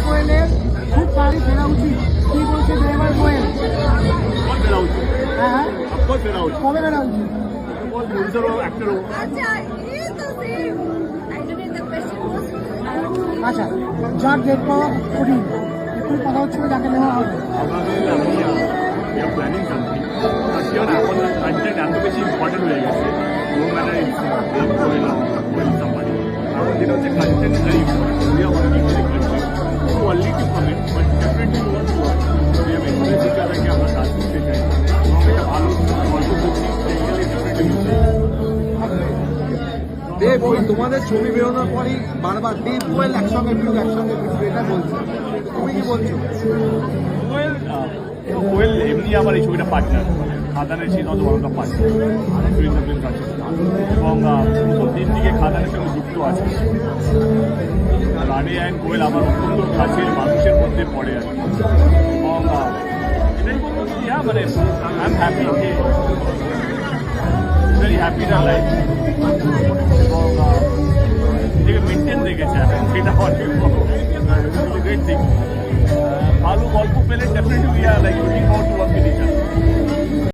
কোয়েলের খুব তাড়াতাড়ি ফেরা উচিত, কি বলছে ড্রাইভার কোয়েল? ফেরা উচিত, হ্যাঁ হ্যাঁ, ফেরা উচিত। কবে ফেরা উচিত? প্রডিউসারও অ্যাক্টরও। আচ্ছা, যার ডেট পাওয়া কঠিন, একটু কথা হচ্ছিল যাকে নেওয়া হবে। আমাদের প্ল্যানিং সামথিং এখন এখন কন্টেন্ট এত বেশি ইম্পর্টেন্ট হয়ে গেছে, নো ম্যাটার ইটস সামবাডি। এখন যেটা হচ্ছে content very important, we are working with content quality from it, but definitely want to we have express each আদারকে আমরা কাজ করতে চাই এবং এটা ভালো গল্প করছি, টেকনিক্যালি ডেফিনেটলি। দেব, ওই তোমাদের ছবি বেরোনোর পরই বারবার দেব কোয়েল একসঙ্গে ফিরুক এটা বলছে, তুমি কি বলছো? কোয়েল এমনি আমার এই ছবিটা পার্টনার, খাদানের সেই নজর বড়টা পার্টনার কাছে, এবং প্রথম দিন থেকে খাদানের সঙ্গে যুক্ত আছে। রানি অ্যান্ড কোয়েল আমার অত্যন্ত কাছের মানুষের মধ্যে পড়ে আর কি, এবং এটাই বলবো যে মানে I am happy, very happy the life, এবং নিজেকে মেনটেন রেখেছে এখন, সেটা অনেক গ্রেট থিং। ভালো গল্প পেলে ডেফিনেটলি উই আর লাইক